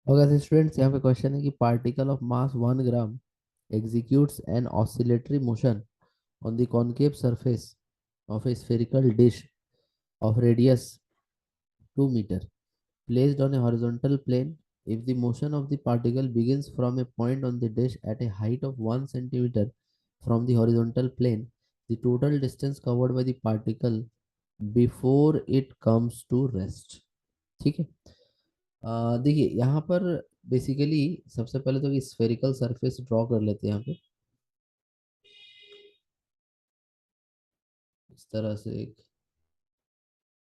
अगर स्टूडेंट्स यहाँ पे क्वेश्चन है कि particle of mass 1 gram executes an oscillatory motion on the concave surface of a spherical dish of radius 2 meter placed on a horizontal plane. If the motion of the particle begins from a point on the dish at a height of 1 centimeter from the horizontal plane, the total distance covered by the particle before it comes to rest. ठीक है। देखिए यहाँ पर basically सबसे पहले तो spherical surface draw कर लेते हैं यहाँ पे। इस तरह से एक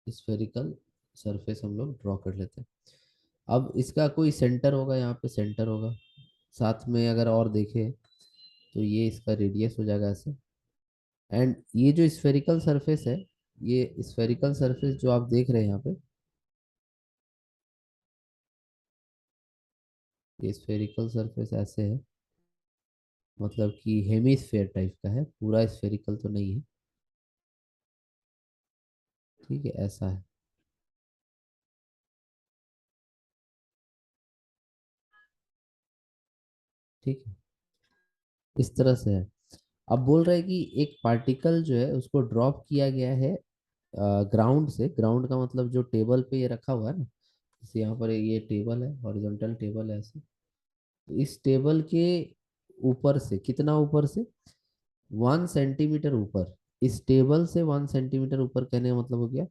स्फेरिकल सरफेस हम लोग ड्रॉ कर लेते हैं। अब इसका कोई सेंटर होगा, यहाँ पे सेंटर होगा। साथ में अगर और देखें तो ये इसका रेडियस हो जाएगा ऐसे। एंड ये जो स्फेरिकल सरफेस है, ये स्फेरिकल सरफेस जो आप देख रहे हैं यहाँ पे, ये स्फेरिकल सरफेस ऐसे है। मतलब कि हेमीस्फेयर टाइप का है, पूरा स्फेरिकल तो नहीं है। ठीक है, ऐसा है। ठीक है, इस तरह से है। अब बोल रहे हैं कि एक पार्टिकल जो है उसको ड्रॉप किया गया है ग्राउंड से। ग्राउंड का मतलब जो टेबल पे ये रखा हुआ है ना, जैसे यहाँ पर ये टेबल है, हॉरिजॉन्टल टेबल है ऐसे। तो इस टेबल के ऊपर से, कितना ऊपर से, 1 सेंटीमीटर ऊपर। इस टेबल से 1 सेंटीमीटर ऊपर कहने का मतलब हो गया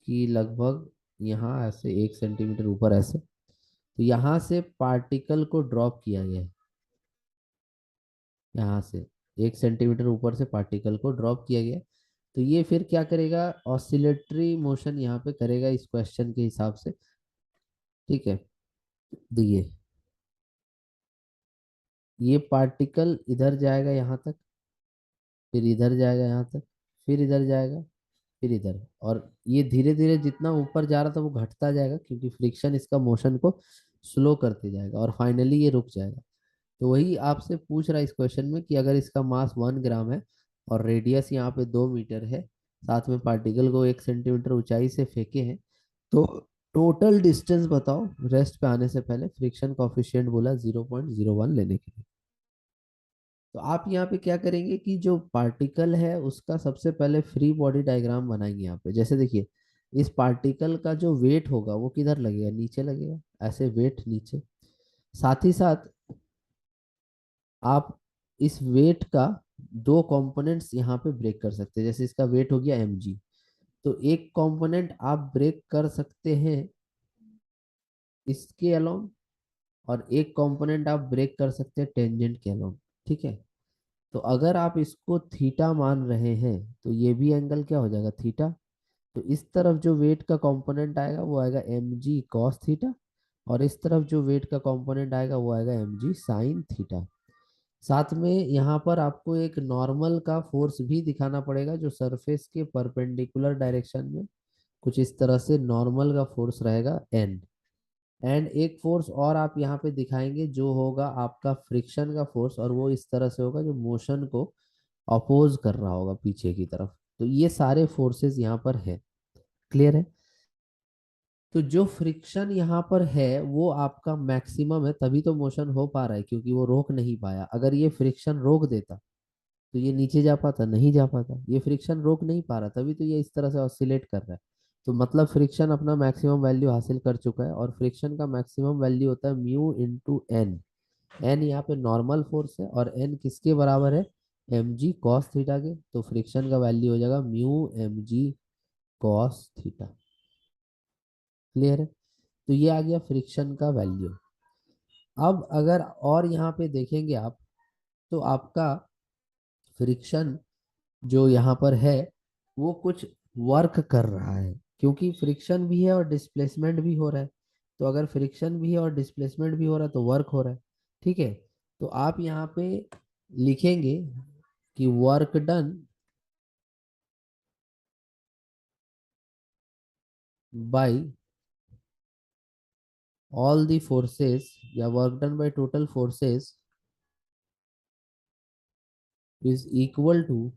कि लगभग यहाँ ऐसे 1 सेंटीमीटर ऊपर ऐसे। तो यहाँ से पार्टिकल को ड्रॉप किया गया है। यहाँ से 1 सेंटीमीटर ऊपर से पार्टिकल को ड्रॉप किया गया। तो ये फिर क्या करेगा, ऑसिलेटरी मोशन यहाँ पे करेगा इस क्वेश्चन के हिसाब से। ठीक है, देखिए ये पार्टिकल इधर जाएगा यहाँ तक, फिर इधर जाएगा यहाँ तक, फिर इधर जाएगा, फिर इधर। और ये धीरे धीरे जितना ऊपर जा रहा था वो घटता जाएगा, क्योंकि फ्रिक्शन इसका मोशन को स्लो करते जाएगा और फाइनली ये रुक जाएगा। तो वही आपसे पूछ रहा है इस क्वेश्चन में कि अगर इसका मास 1 ग्राम है और रेडियस यहाँ पे 2 मीटर है, साथ में पार्टिकल को 1 सेंटीमीटर ऊंचाई से फेंके हैं, तो टोटल डिस्टेंस बताओ रेस्ट पे आने से पहले। फ्रिक्शन कॉफिशिएंट बोला 0.01 लेने के लिए। तो आप यहाँ पे क्या करेंगे कि जो पार्टिकल है उसका सबसे पहले फ्री बॉडी डायग्राम बनाएंगे यहाँ पे। जैसे देखिए, इस पार्टिकल का जो वेट होगा वो किधर लगेगा, नीचे लगेगा, ऐसे वेट नीचे। साथ ही साथ आप इस वेट का दो कंपोनेंट्स यहाँ पे ब्रेक कर सकते हैं। जैसे इसका वेट हो गया mg, तो एक कंपोनेंट आप ब्रेक कर सकते हैं इसके अलोंग, और एक कंपोनेंट आप ब्रेक कर सकते हैं टेंजेंट के अलोंग। ठीक है। तो अगर आप इसको थीटा मान रहे हैं तो ये भी एंगल क्या हो जाएगा, थीटा। तो इस तरफ जो वेट का कंपोनेंट आएगा वो आएगा mg cos थीटा, और इस तरफ जो वेट का कंपोनेंट आएगा वो आएगा mg sin थीटा। साथ में यहाँ पर आपको एक नॉर्मल का फोर्स भी दिखाना पड़ेगा, जो सरफेस के परपेंडिकुलर डायरेक्शन में कुछ इस तरह से नॉर्मल का फोर्स रहेगा n। एंड एक फोर्स और आप यहाँ पे दिखाएंगे जो होगा आपका फ्रिक्शन का फोर्स, और वो इस तरह से होगा जो मोशन को अपोज कर रहा होगा पीछे की तरफ। तो ये सारे फोर्सेस यहाँ पर है। क्लियर है। तो जो फ्रिक्शन यहाँ पर है वो आपका मैक्सिमम है, तभी तो मोशन हो पा रहा है, क्योंकि वो रोक नहीं पाया। अगर ये फ्रिक्शन रोक देता तो ये नीचे जा पाता, नहीं जा पाता। ये फ्रिक्शन रोक नहीं पा रहा, तभी तो ये इस तरह से ऑसिलेट कर रहा है। तो मतलब फ्रिक्शन अपना मैक्सिमम वैल्यू हासिल कर चुका है, और फ्रिक्शन का मैक्सिमम वैल्यू होता है म्यू इंटू एन। एन यहाँ पे नॉर्मल फोर्स है, और एन किसके बराबर है, एम जी कॉस थीटा के। तो फ्रिक्शन का वैल्यू हो जाएगा mu M G cos theta. Clear है। तो ये आ गया फ्रिक्शन का वैल्यू। अब अगर और यहाँ पे देखेंगे आप, तो आपका फ्रिक्शन जो यहाँ पर है वो कुछ वर्क कर रहा है, क्योंकि फ्रिक्शन भी है और डिस्प्लेसमेंट भी हो रहा है। तो अगर फ्रिक्शन भी है और डिस्प्लेसमेंट भी हो रहा है तो वर्क हो रहा है। ठीक है। तो आप यहाँ पे लिखेंगे कि work done by all the forces, या work done by total forces is equal to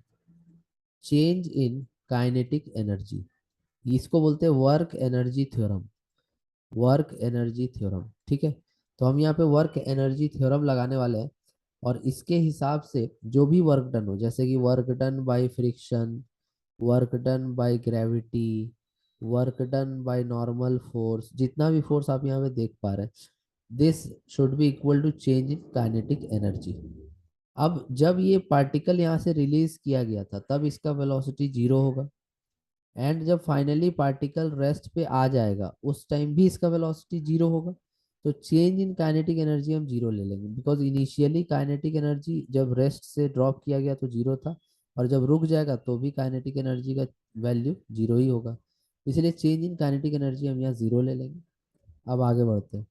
change in kinetic energy. इसको बोलते हैं work energy theorem. Work energy theorem. ठीक है। तो हम यहाँ पे वर्क एनर्जी थ्योरम लगाने वाले हैं, और इसके हिसाब से जो भी वर्क डन हो, जैसे कि work done by friction, work done by gravity, work done by normal force, जितना भी फोर्स आप यहाँ पे देख पा रहे हैं, this should be equal to change in kinetic energy. अब जब ये पार्टिकल यहाँ से रिलीज किया गया था तब इसका वेलोसिटी जीरो होगा, एंड जब फाइनली पार्टिकल रेस्ट पे आ जाएगा उस टाइम भी इसका वेलोसिटी जीरो होगा। तो चेंज इन काइनेटिक एनर्जी हम जीरो ले लेंगे, बिकॉज इनिशियली काइनेटिक एनर्जी जब रेस्ट से ड्रॉप किया गया तो जीरो था, और जब रुक जाएगा तो भी काइनेटिक एनर्जी का वैल्यू जीरो ही होगा। इसलिए चेंज इन काइनेटिक एनर्जी हम यहाँ जीरो ले लेंगे। अब आगे बढ़ते हैं।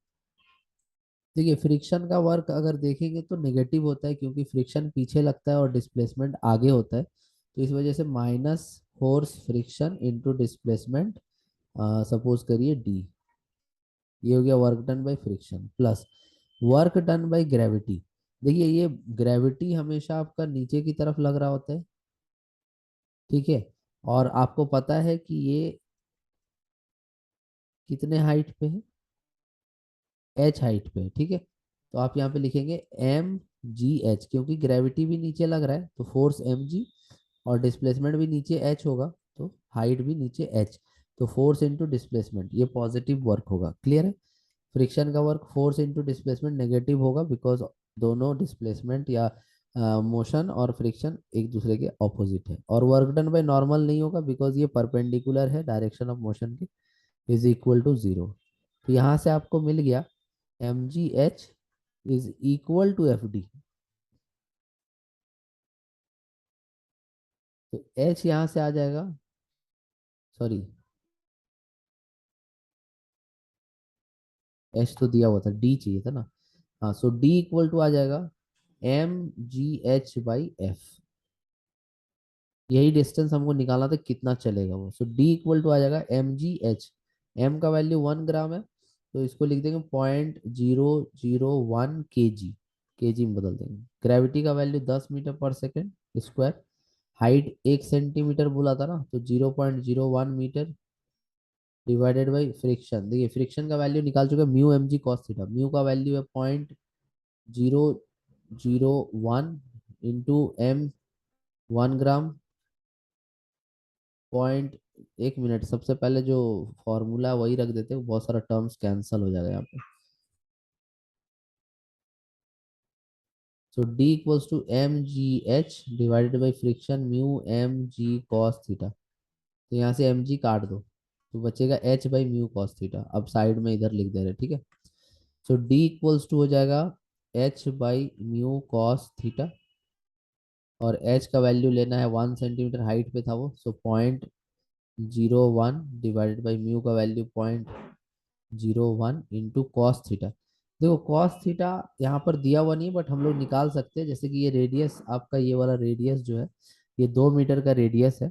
देखिए, फ्रिक्शन का वर्क अगर देखेंगे तो नेगेटिव होता है, क्योंकि फ्रिक्शन पीछे लगता है और डिस्प्लेसमेंट आगे होता है। तो इस वजह से minus force friction into displacement, suppose करिए डी, ये हो गया work done by friction, plus work done by gravity. देखिए, ये ग्रेविटी हमेशा आपका नीचे की तरफ लग रहा होता है, ठीक है, और आपको पता है कि ये कितने हाइट पे है, एच हाइट पे है, ठीक है। तो आप यहाँ पे लिखेंगे एम जी एच, क्योंकि ग्रेविटी भी नीचे लग रहा है तो फोर्स एम जी, और डिस्प्लेसमेंट भी नीचे एच होगा तो हाइट भी नीचे एच। तो फोर्स इंटू डिस्प्लेसमेंट, ये पॉजिटिव वर्क होगा, क्लियर है। फ्रिक्शन का work force into displacement negative होगा, बिकॉज दोनों डिस्प्लेसमेंट या मोशन और फ्रिक्शन एक दूसरे के ऑपोजिट है। और वर्क डन बाय नॉर्मल नहीं होगा, बिकॉज ये परपेंडिकुलर है डायरेक्शन ऑफ मोशन के, इज इक्वल टू जीरो। तो यहाँ से आपको मिल गया M G H is equal to F D. तो एच यहाँ से आ जाएगा, सॉरी, एच तो दिया हुआ था, डी चाहिए था ना। हाँ, सो डी इक्वल टू आ जाएगा M G H by F. यही डिस्टेंस हमको निकालना था कितना चलेगा वो। सो डी इक्वल टू आ जाएगा एम जी एच, एम का वैल्यू 1 ग्राम है, तो इसको लिख देंगे 0.001 के जी, के जी में बदल देंगे। ग्रेविटी का वैल्यू 10 मीटर पर सेकेंड स्क्वायर, हाइट 1 सेंटीमीटर बोला था ना, तो 0.01 मीटर डिवाइडेड बाई फ्रिक्शन। देखिए, फ्रिक्शन का वैल्यू निकाल चुके हैं, mu M G cos theta, mu का वैल्यू है 0.001 इंटू एम 1 ग्राम, पॉइंट, एक मिनट, सबसे पहले जो फॉर्मूला है वही रख देते हैं, बहुत सारा टर्म्स कैंसल हो जाएगा यहाँ पे। So D equals to M G H divided by friction mu M G cos theta. तो यहाँ से एम जी काट दो तो बचेगा H by mu cos theta, अब साइड में इधर लिख दे रहे, ठीक है। सो डी इक्वल्स टू हो जाएगा H by mu cos theta, और एच का वैल्यू लेना है 1 सेंटीमीटर हाइट पे था वो, सो 0.01 डिवाइडेड बाई म्यू का वैल्यू 0.01 इंटू कॉस थीटा। देखो, कॉस थीटा यहाँ पर दिया हुआ नहीं, बट हम लोग निकाल सकते हैं, जैसे कि ये रेडियस आपका, ये वाला रेडियस जो है ये 2 मीटर का रेडियस है,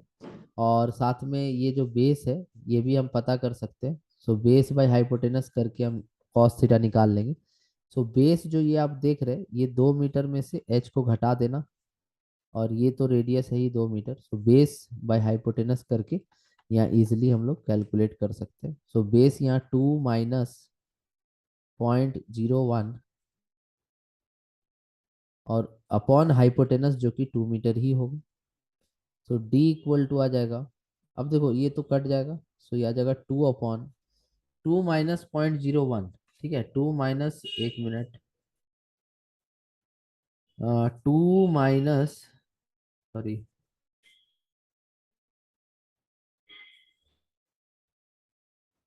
और साथ में ये जो बेस है ये भी हम पता कर सकते हैं। सो बेस बाय हाइपोटेनस करके हम कॉस थीटा निकाल लेंगे। सो बेस जो ये आप देख रहे हैं, ये 2 मीटर में से एच को घटा देना, और ये तो रेडियस है ही 2 metre, so base by hypotenuse करके यहाँ इजिली हम लोग कैलकुलेट कर सकते हैं। सो बेस यहाँ 2 - 0.01, और अपॉन हाइपोटेनस जो कि 2 मीटर ही होगा। सो डी इक्वल टू आ जाएगा, अब देखो ये तो कट जाएगा, सो ये आ जाएगा 2 - 0.01, ठीक है, 2 - 1 मिनट, 2 - सॉरी,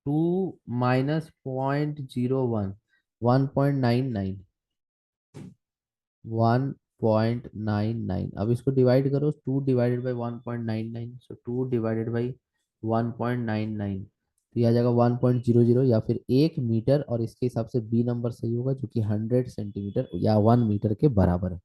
2 - 0.01, 1.99, 1.99। अब इसको डिवाइड करो, 2 divided by 1.99, so 2 divided by 1.99, तो यह आ जाएगा 1.00 या फिर 1 मीटर, और इसके हिसाब से बी नंबर सही होगा, जो कि 100 सेंटीमीटर या 1 मीटर के बराबर है।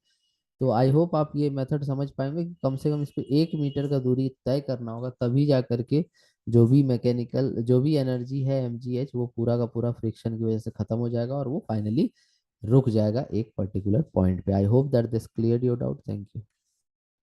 तो आई होप आप ये मेथड समझ पाएंगे कि कम से कम इसको 1 मीटर का दूरी तय करना होगा, तभी जा करके जो भी मैकेनिकल, जो भी एनर्जी है mgh, वो पूरा का पूरा फ्रिक्शन की वजह से खत्म हो जाएगा, और वो फाइनली रुक जाएगा एक पर्टिकुलर पॉइंट पे। I hope that this clear your doubt. Thank you.